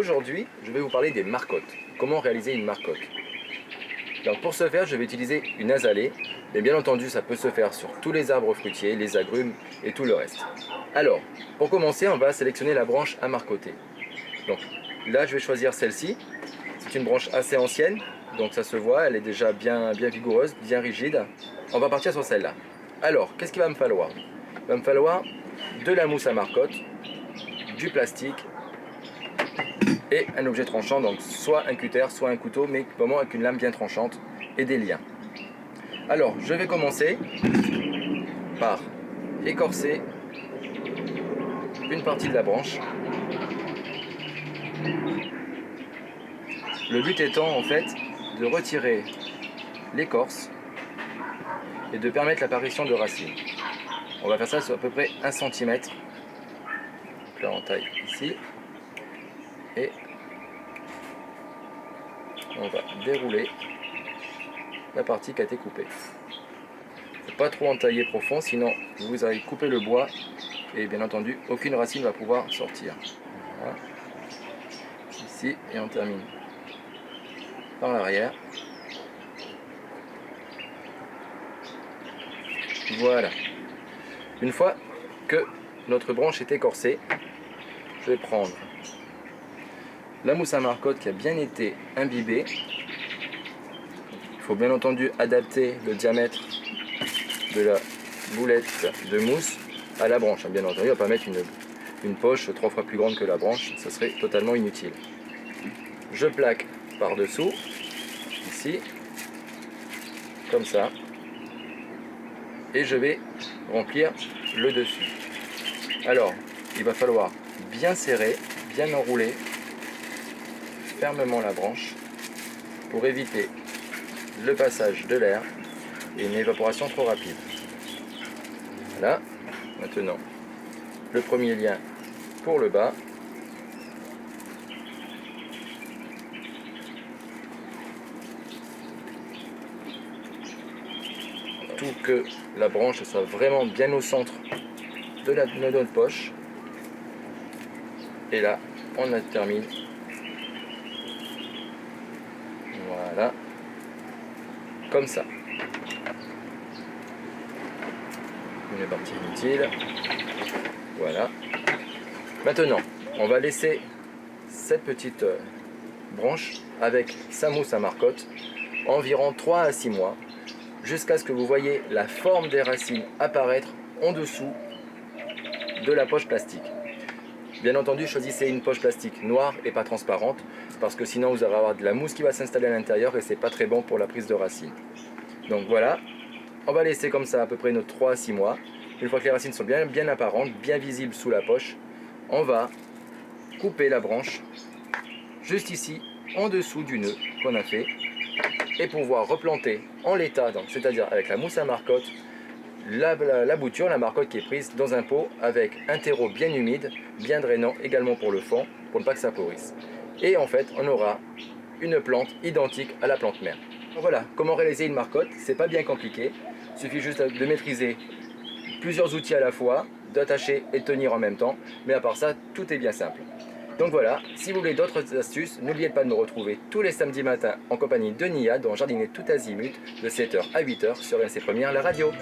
Aujourd'hui, je vais vous parler des marcottes. Comment réaliser une marcotte. Donc pour ce faire, je vais utiliser une azalée. Mais bien entendu, ça peut se faire sur tous les arbres fruitiers, les agrumes et tout le reste. Alors, pour commencer, on va sélectionner la branche à marcotter. Donc là, je vais choisir celle-ci. C'est une branche assez ancienne, donc ça se voit, elle est déjà bien vigoureuse, bien rigide. On va partir sur celle-là. Alors, qu'est-ce qu'il va me falloir? Il va me falloir de la mousse à marcotte, du plastique et un objet tranchant, donc soit un cutter, soit un couteau, mais vraiment avec une lame bien tranchante et des liens. Alors, je vais commencer par écorcer une partie de la branche. Le but étant en fait de retirer l'écorce et de permettre l'apparition de racines. On va faire ça sur à peu près 1 cm. Donc là on taille ici et on va dérouler la partie qui a été coupée. Il ne faut pas trop entailler profond, sinon vous allez couper le bois et bien entendu aucune racine ne va pouvoir sortir. Voilà. Ici et on termine par l'arrière. Voilà. Une fois que notre branche est écorcée, je vais prendre la mousse à marcotte qui a bien été imbibée. Il faut bien entendu adapter le diamètre de la boulette de mousse à la branche. Bien entendu, on ne va pas mettre une poche 3 fois plus grande que la branche, ça serait totalement inutile. Je plaque par-dessous, ici, comme ça, et je vais remplir le dessus. Alors, il va falloir bien serrer, bien enrouler fermement la branche pour éviter le passage de l'air et une évaporation trop rapide. Voilà, maintenant le premier lien pour le bas. Tout que la branche soit vraiment bien au centre de notre poche. Et là, on termine. Voilà. Comme ça. Une partie inutile. Voilà. Maintenant, on va laisser cette petite branche avec sa mousse à marcotte environ 3 à 6 mois. Jusqu'à ce que vous voyez la forme des racines apparaître en dessous de la poche plastique. Bien entendu, choisissez une poche plastique noire et pas transparente, parce que sinon vous allez avoir de la mousse qui va s'installer à l'intérieur et c'est pas très bon pour la prise de racines. Donc voilà, on va laisser comme ça à peu près nos 3 à 6 mois. Une fois que les racines sont bien apparentes, bien visibles sous la poche, on va couper la branche juste ici, en dessous du nœud qu'on a fait, et pouvoir replanter en l'état, c'est-à-dire avec la mousse à marcotte, la bouture, la marcotte qui est prise dans un pot avec un terreau bien humide, bien drainant également pour le fond, pour ne pas que ça pourrisse. Et en fait, on aura une plante identique à la plante mère. Voilà, comment réaliser une marcotte, c'est pas bien compliqué, il suffit juste de maîtriser plusieurs outils à la fois, d'attacher et de tenir en même temps, mais à part ça, tout est bien simple. Donc voilà, si vous voulez d'autres astuces, n'oubliez pas de me retrouver tous les samedis matins en compagnie de Nia dans Jardiner tout azimut de 7h à 8h sur RMC Première, la radio.